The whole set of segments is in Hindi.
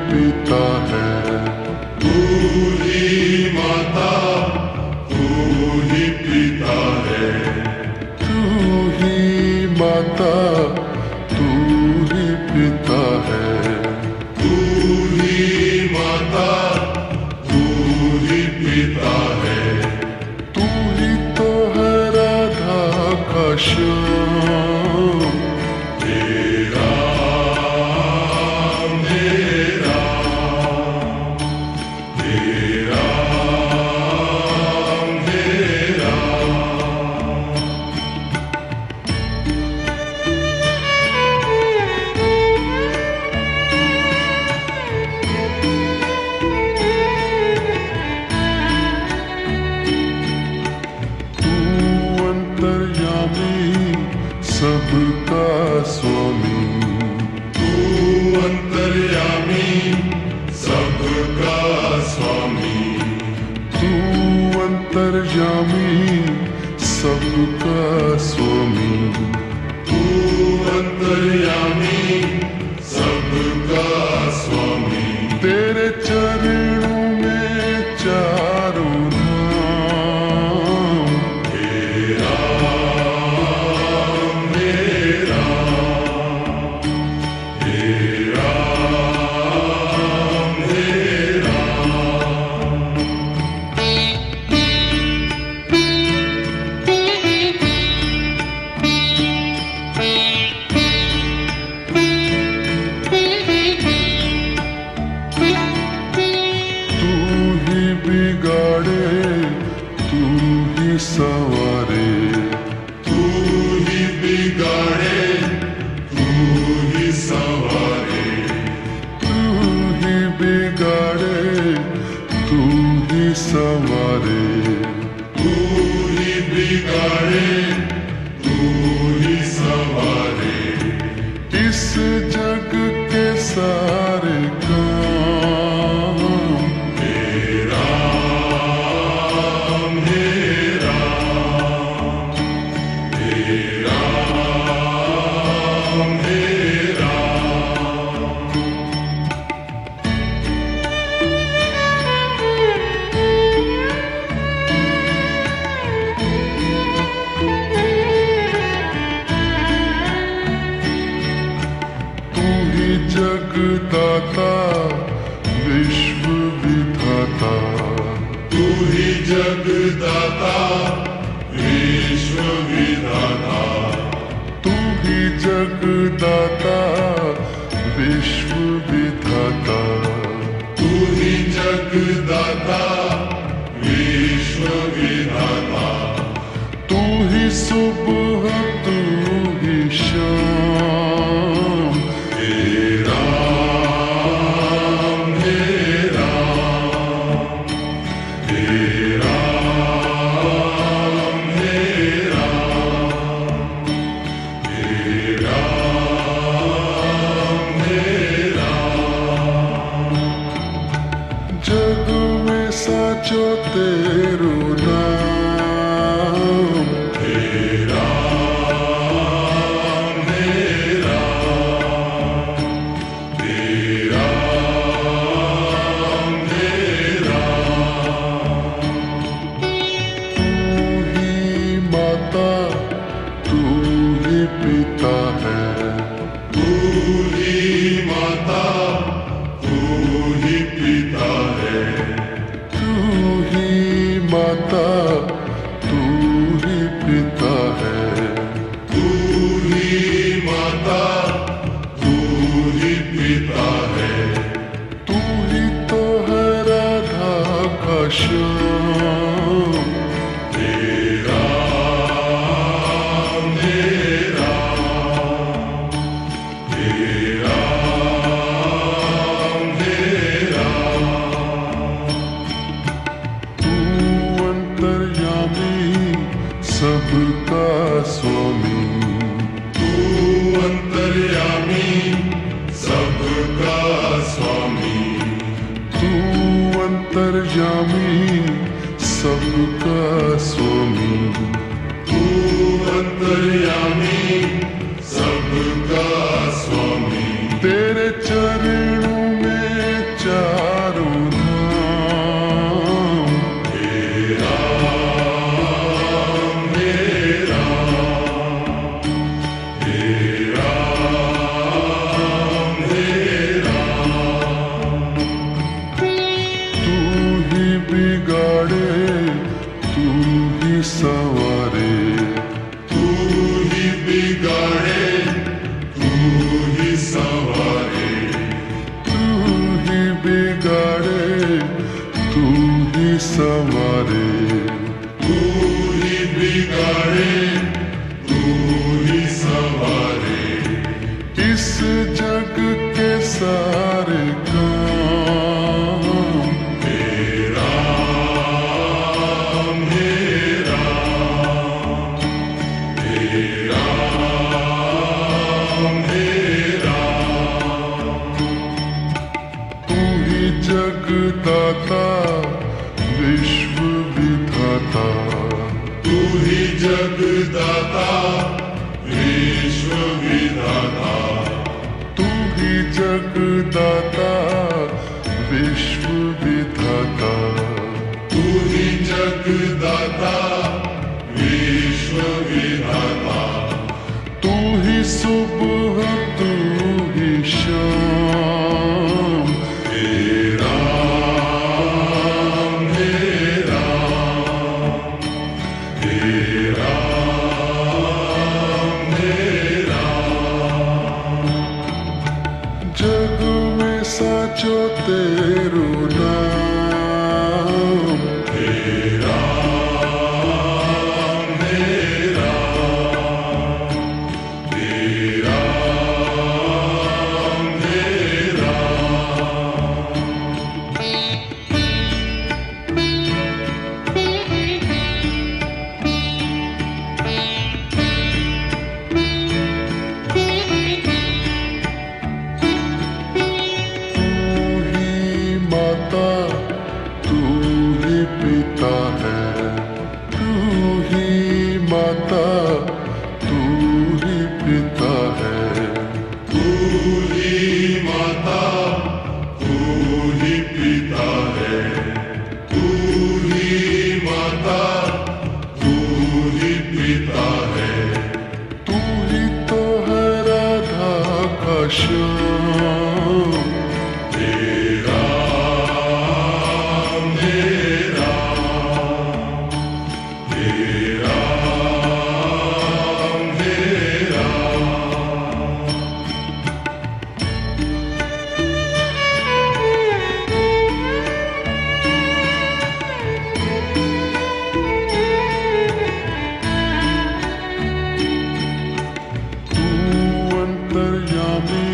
पिता है। तू ही माता, तू ही पिता है। तू ही माता, तू ही पिता है। तू ही माता, तू ही पिता है। तू ही तो है राधा का श्याम। तेरा मेरा, तेरा मेरा। तू अंतर्यामी सबका स्वामी। तू अंतर्यामी सबका स्वामी। तू अंतर्यामी सबका स्वामी। तू अंतर्यामी सबका स्वामी। तेरे चरणों में चारों धाम। तेरा मेरा, तेरा मेरा। तू ही बिगाड़े, तू ही सवारे। तू ही बिगाड़े, तू ही संवारे। तू ही बिगाड़े, तू ही सवारे। तू ही बिगाड़े, तू ही संवारे। इस जग के सारे काम तेरा मेरा, तेरा मेरा। तू ही जगदाता विश्व विधाता। तू ही जगदाता विश्व विधाता। तू ही जगदाता विश्व विधाता। तू ही जगदाता विश्व विधाता। तू ही सुबह, तू ही शाम। तेरा मेरा, तेरा मेरा, तेरा मेरा। जग में साचो तेरो नाम। तेरा मेरा, तेरा मेरा। तू ही माता, तू ही पिता है। तू ही माता, तू ही पिता है। तू ही माता, तू ही पिता है। तू ही माता, तू ही पिता है। तू ही तो है राधा का श्याम। तेरा मेरा, तेरा मेरा। तू अंतर्यामी सबका स्वामी। तू अंतर्यामी सबका स्वामी। तू अंतर्यामी सबका स्वामी। तू अंतर्यामी सबका स्वामी। तेरे चरणों में जगदाता विश्व विधाता, तू ही जगदाता विश्व विधाता, तू ही जगदाता विश्व विधाता, तू ही जगदाता विश्व विधाता, तू ही सुबह तू ही शाम, हे राम हे राम, हे राम हे राम, जग में साचो तेरो नाम, हे राम हे राम, हे राम हे राम। तू ही पिता है, तू ही माता, तू ही पिता है, तू ही माता, तू ही पिता है, तू ही माता, तू ही पिता है, तू ही तो है राधा का श्याम, हे राम हे राम, हे राम हे राम। तू अंतर्यामी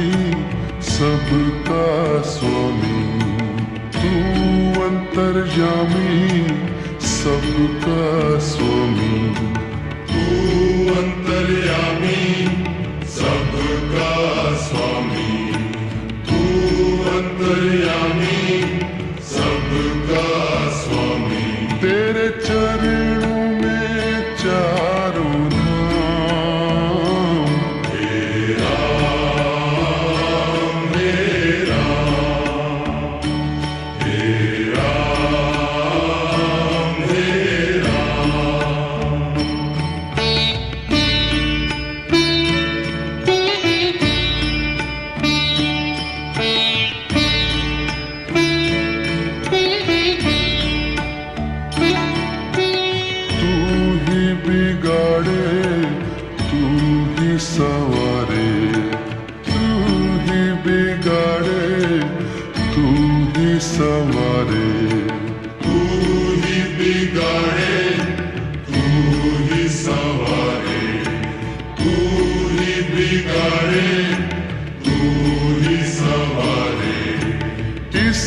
सबका स्वामी, तू अंतर्यामी सबका स्वामी, तू अंतर्यामी सबका स्वामी, तू अंतर्यामी सबका स्वामी, तेरे चरणों में चारों धाम, हे राम हे राम, हे राम हे राम। तू ही बिगाड़े तू ही सवारे, तू ही बिगाड़े तू ही सवारे, तू ही बिगाड़े तू ही सवारे, तू ही बिगाड़े तू ही सवारे, इस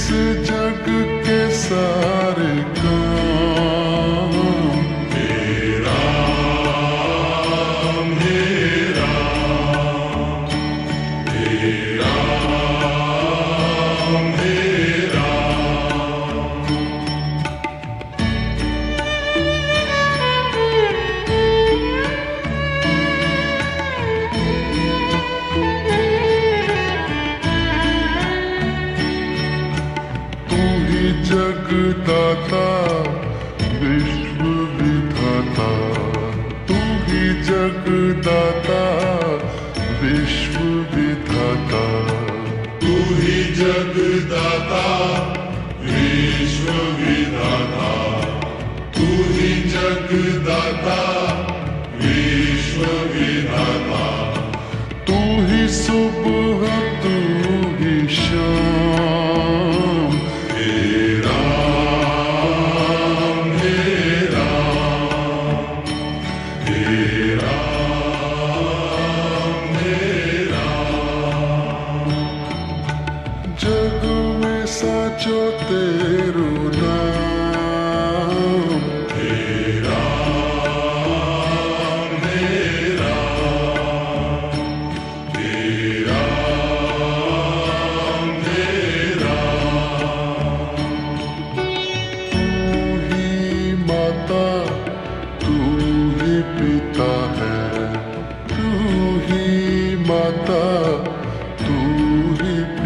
जग के सारे काम, हे राम हे राम, हे राम हे राम। तू ही जगदाता विश्व विधाता, तू ही जगदाता विश्व विधाता, तू ही जगदाता विश्व विधाता, तू ही जगदाता विश्व विधाता, तू ही सुबह तू ही शाम, हे राम हे राम, हे राम हे राम। जग में साचो तेरो नाम, हे राम हे राम, हे राम हे राम।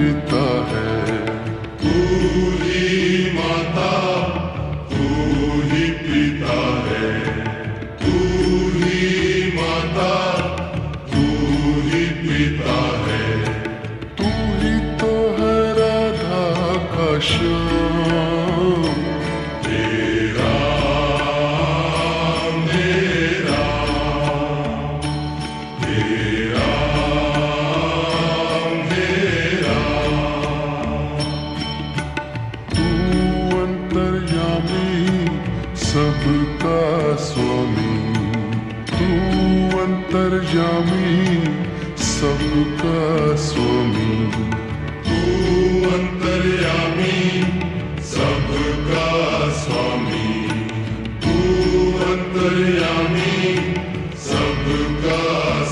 पिता है। तू ही माता, तू ही पिता है। तू ही माता, तू ही पिता है। तू ही तो है राधा का श्याम, तेरा मेरा, तेरा मेरा। तू अंतर्यामी सबका स्वामी, तू अंतर्यामी सबका स्वामी। तू अंतर्यामी सबका स्वामी, तू अंतर्यामी सबका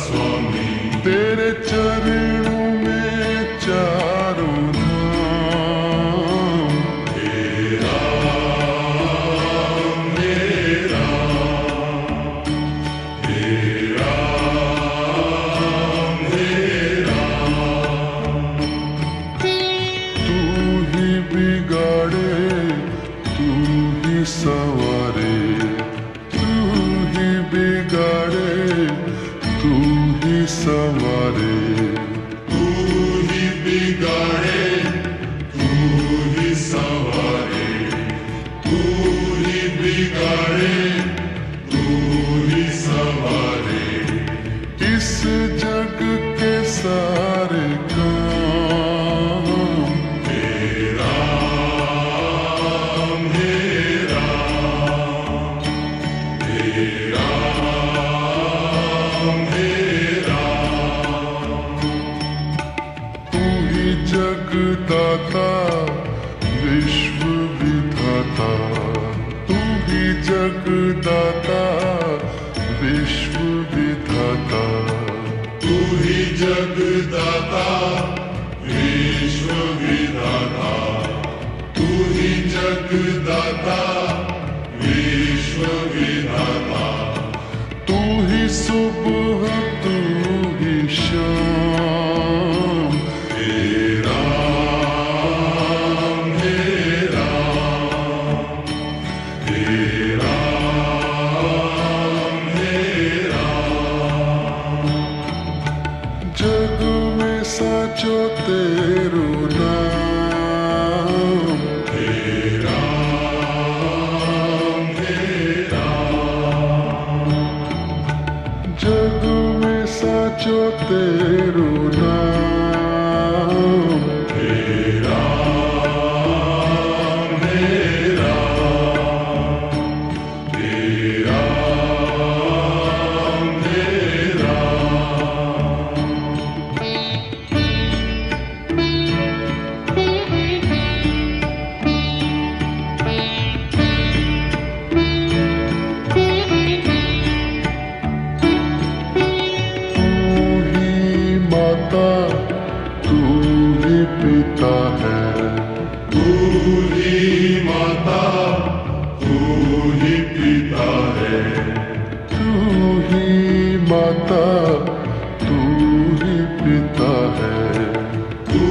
स्वामी। तेरे चरणों में चारों धाम, तेरा मेरा, तेरा मेरा। तू ही बिगाड़े तू ही सवारे, तू ही बिगाड़े तू ही सवारे। तू ही बिगाड़े, तू ही संवारे। तू ही बिगाड़े, तू ही संवारे। इस जग के सारे काम तेरा मेरा, तेरा मेरा। तू ही जगदाता विश्व विधाता, तू ही जगदाता विश्व विधाता। तू ही जगदाता विश्व विधाता, तू ही जगदाता विश्व विधाता। तू ही सुबह तू ही शाम, तेरा मेरा, तेरा मेरा। जग में साचो तेरो नाम, तेरा मेरा। जग में साचो तेरो नाम। तेरा मेरा, तेरा मेरा। तू ही माता तू ही पिता है, तू ही माता, तू ही पिता है। तू ही माता तू ही पिता है। तू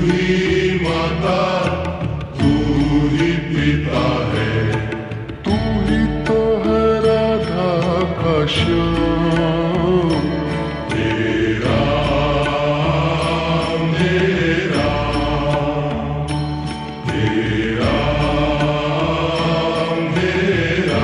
ही माता, तू ही पिता है। तू ही तो है राधा का श्याम, तेरा मेरा, तेरा मेरा।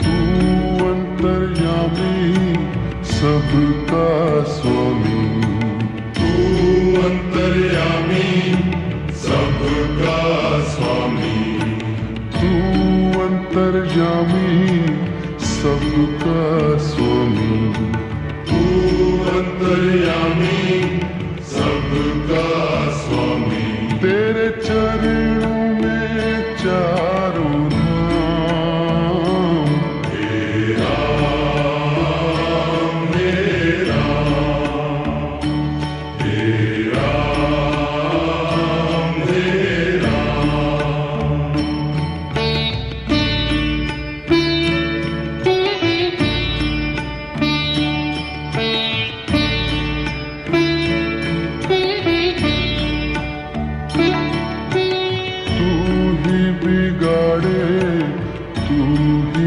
तू अंतर्यामी सबका स्वामी, तू अंतर्यामी सबका स्वामी, तू अंतर्यामी सबका स्वामी। तू अंतर्यामी सबका स्वामी। तेरे चरणों में चारों धाम, तेरा मेरा, तेरा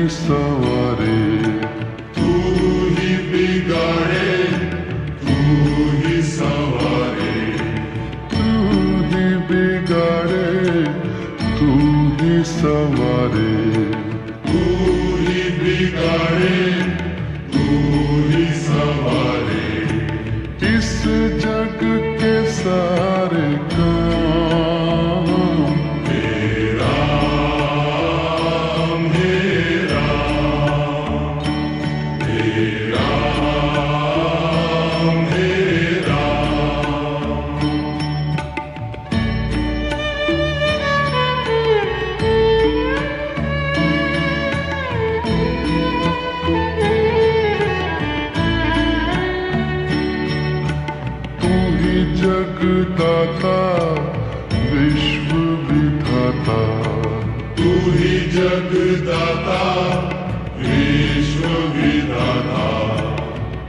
सवारे तू ही बिगाड़े तू ही संवारे तू ही बिगाड़े तू ही सवारे तू ही बिगाड़े तू ही संवारे इस जग के सारे काम मेरा मेरा मेरा मेरा तू ही जगदाता विश्व विधाता तू ही जगदाता विश्व विधाता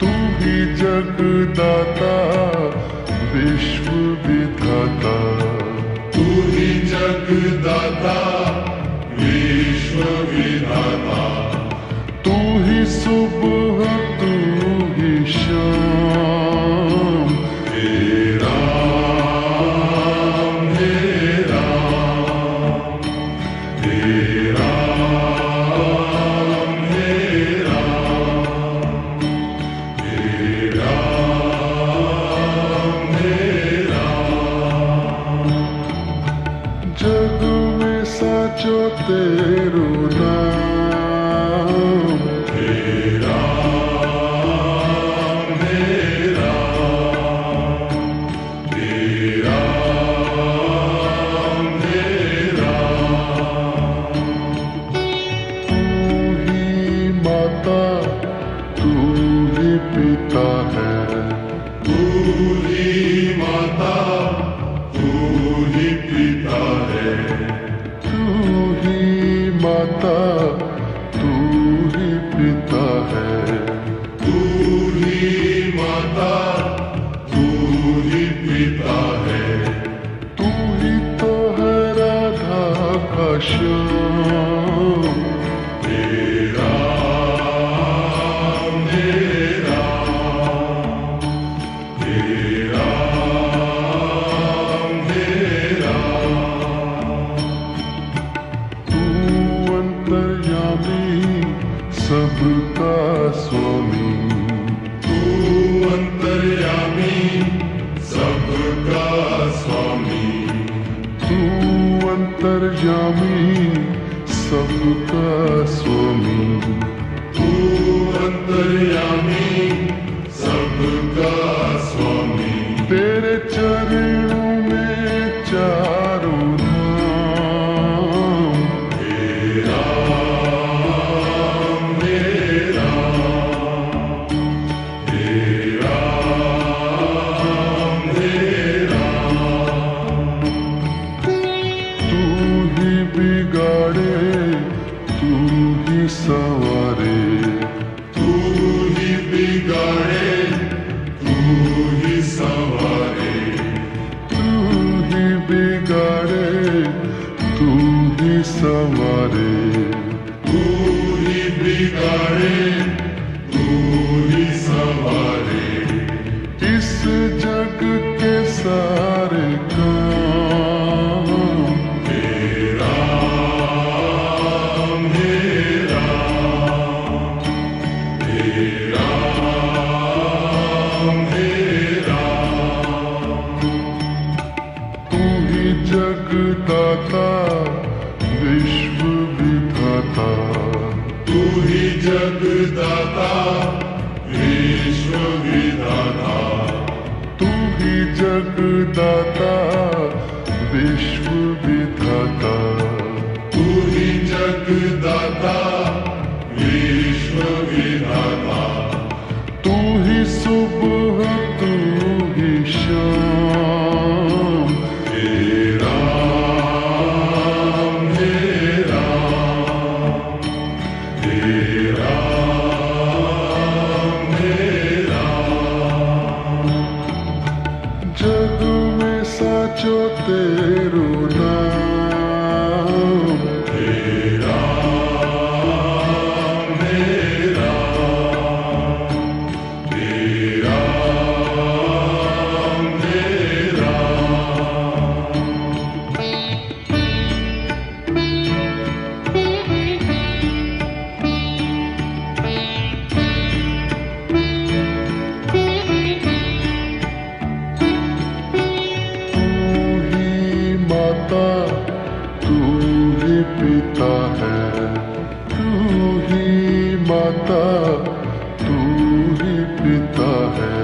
तू ही जगदाता विश्व विधाता तू ही जगदाता विश्व विधाता तू ही सुबह तू ही शाम मेरा मेरा मेरा मेरा मेरा मेरा जग में साचो तेरो नाम मेरा मेरा मेरा मेरा तू ही माता तू ही पिता है तू ही माता तू ही पिता है तू ही माता तू ही पिता है तू ही माता तू ही पिता है तू ही तो है राधा का श्याम मेरा मेरा मेरा मेरा तू अंतर्यामी सबका स्वामी तू अंतर्यामी सबका स्वामी तू अंतर्यामी सबका स्वामी तू अंतर्यामी सबका स्वामी तेरे चरणों में चारों धाम मेरा मेरा मेरा मेरा तू ही बिगाड़े तू ही सवारे तू ही बिगाड़े तू ही संवारे तू ही बिगाड़े तू ही सवारे तू ही बिगाड़े तू ही संवारे इस जग के सारे काम मेरा मेरा मेरा मेरा तू ही जगदाता विश्व विधाता तू ही जगदाता विश्व विधाता तू ही जगदाता विश्व विधाता तू ही जगदाता विश्व विधाता तू ही सुबह तू ही शाम मेरा मेरा मेरा मेरा जग में साचो तेरो नाम मेरा माता तू ही पिता है, तू ही माता तू ही पिता है।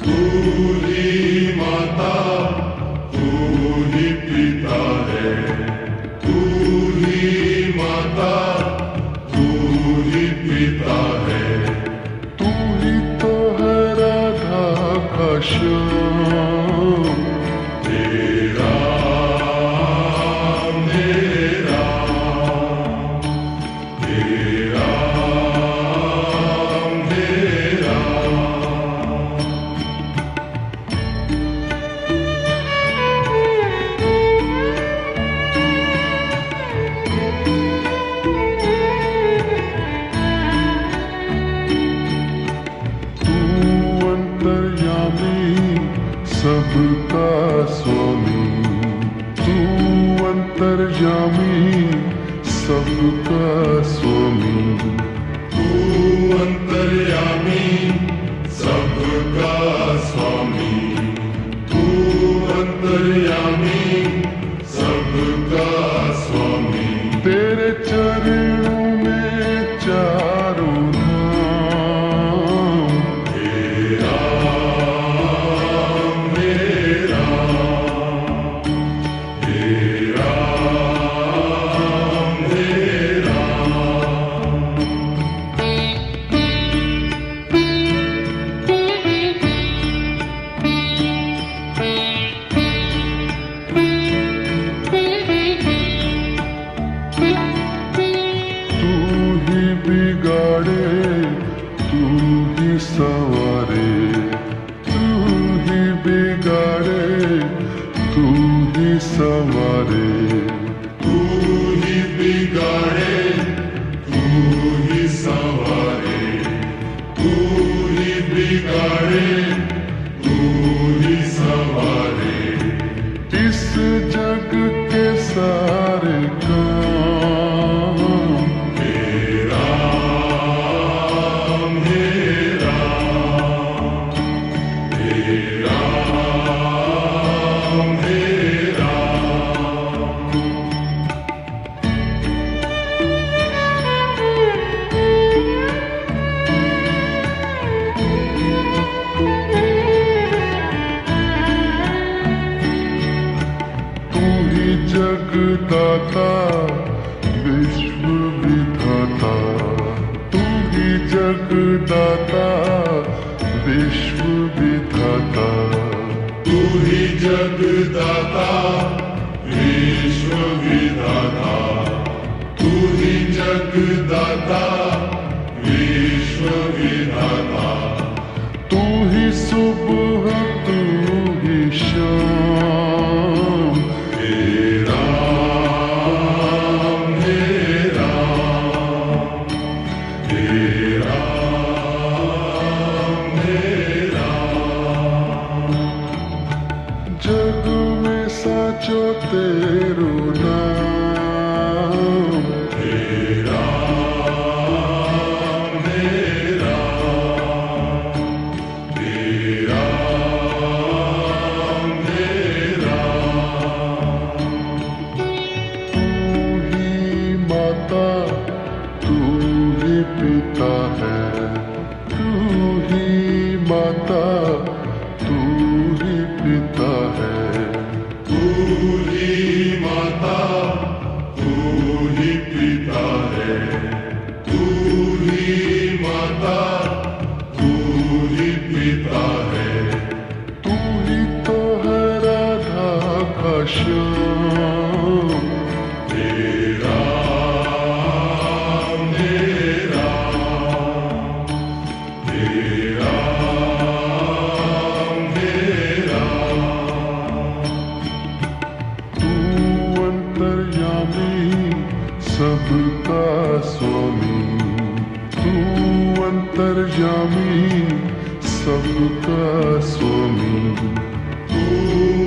तू ही माता तू ही पिता है, तू ही माता तू ही पिता है। तू ही तो है राधा का श्याम, तेरा मेरा, तेरा मेरा। तू अंतर्यामी सबका स्वामी, तू अंतर्यामी सबका स्वामी। तू अंतर्यामी सबका स्वामी, तू अंतर्यामी सबका स्वामी। तेरे चरणों में चारों धाम, तेरा मेरा, तेरा मेरा। तू ही बिगाड़े तू ही संवारे, तू ही बिगाड़े तू ही संवारे। तू ही बिगाड़े तू ही संवारे, तू ही बिगाड़े तू ही संवारे। इस जग के सारे काम तेरा मेरा, तेरा मेरा। तू ही जगदाता विश्व विधाता, तू ही जगदाता विश्व विधाता। तू ही जगदाता विश्व विधाता, तू ही जगदाता विश्व विधाता। तू ही सुबह तू ही शाम, तेरा मेरा, तेरा मेरा। जग में साचो तेरो नाम। तेरा मेरा, तेरा मेरा। तू ही माता तू ही पिता है, तू ही माता तू ही पिता है। तू ही माता तू ही पिता है, तू ही माता तू ही पिता है। तू ही तो है राधा का श्याम, तेरा मेरा, तेरा मेरा। तू अंतर्यामी सबका स्वामी, तू अंतर्यामी सबका स्वामी। तू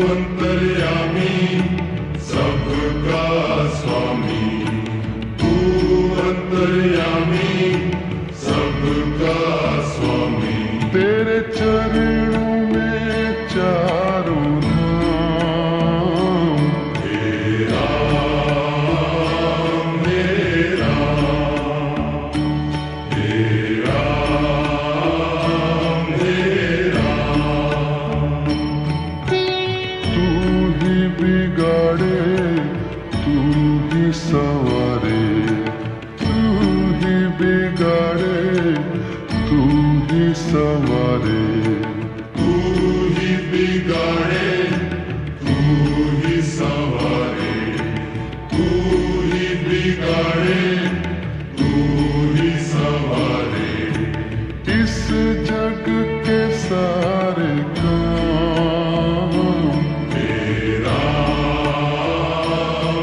अंतर्यामी सबका स्वामी, तू अंतर्यामी सबका स्वामी। तेरे चरणों में चारों धाम, तेरा बिगाड़े तू ही संवारे, तू ही बिगाड़े तू ही संवारे, तू ही बिगाड़े तू ही संवारे, तू ही बिगाड़े तू ही संवारे। इस जग के सारे काम मेरा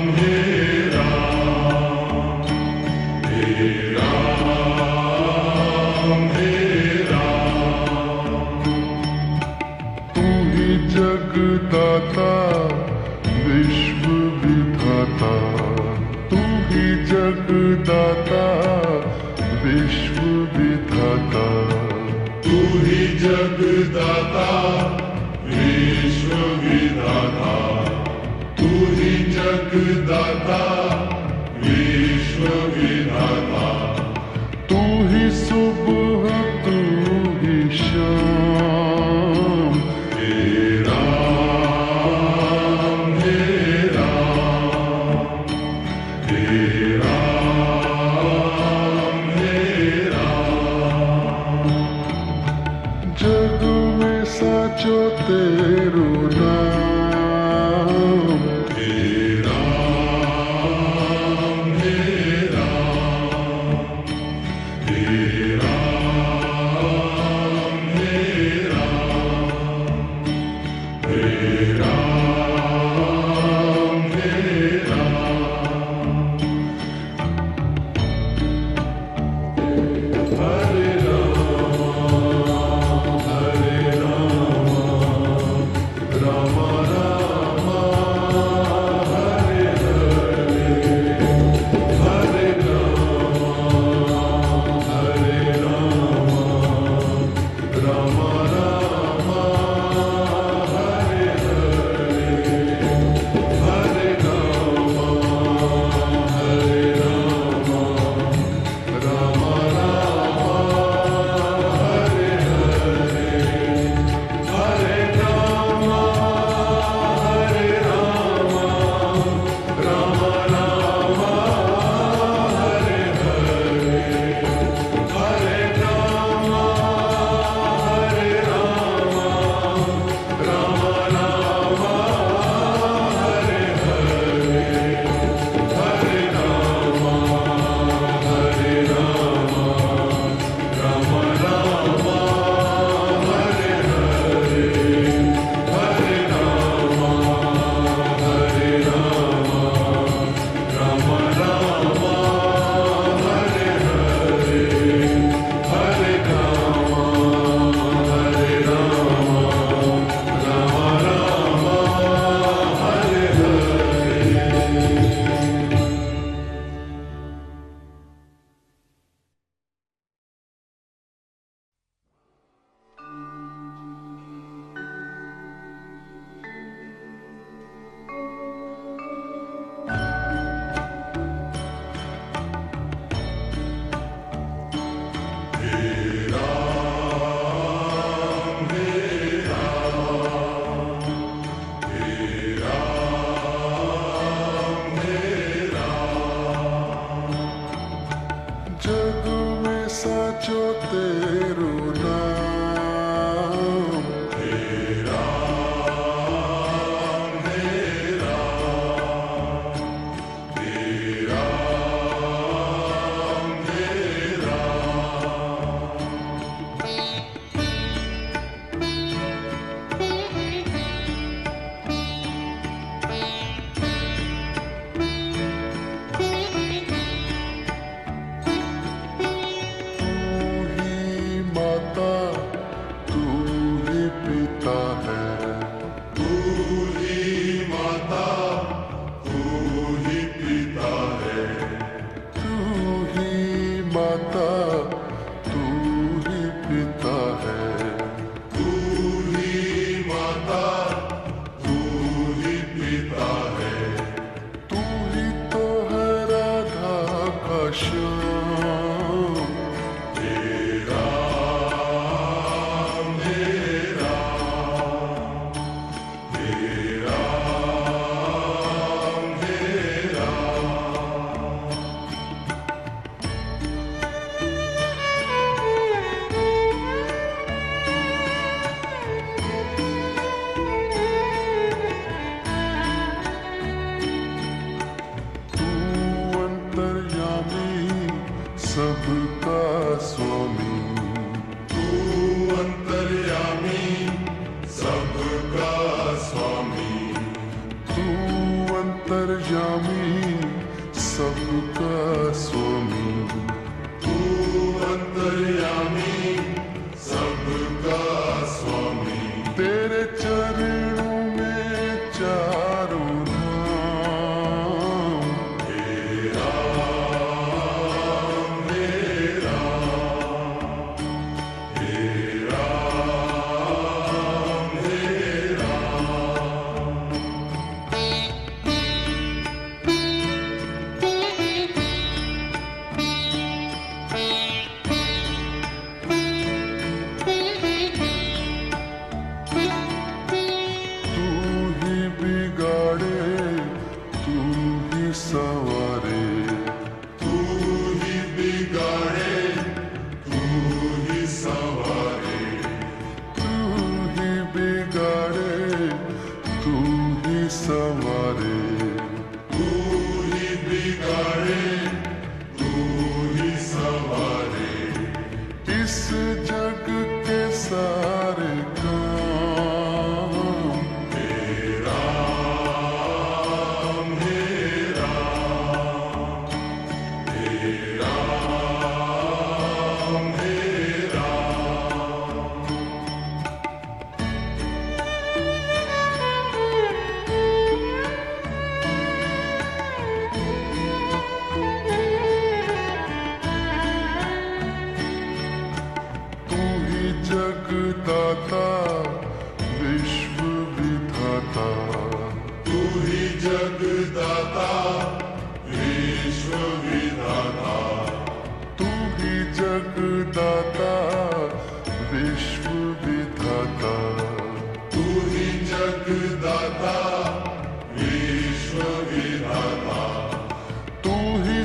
मेरा मेरा मेरा, तू ही जगदाता विश्व विधाता, तू ही जगदाता विश्व विधाता, तू ही जगदाता विश्व विधाता, तू ही जगदाता विश्व विधाता। तू ही सुबह तू ही शाम मेरा मेरा मेरा मेरा, जग में साचो तेरो नाम मेरा मेरा अंतर्यामी सबका स्वामी, तू अंतर्यामी सबका स्वामी, तेरे चरणों में चारों धाम। हे राम हे राम, हे राम हे राम। तू ही बिगाड़े तू ही सवारे, तू ही बिगाड़े तू ही सवारे, तू ही बिगाड़े तू ही सवारे। तू ही बिगाड़े तू ही सवारे, इस जग के सारे काम। हे राम हे राम, हे राम हे राम। तू ही जगदाता विश्व विधाता, तू ही जगदाता विश्व विधाता, तू ही जगदाता विश्व विधाता। तू ही जगदाता विश्व विधाता, तू ही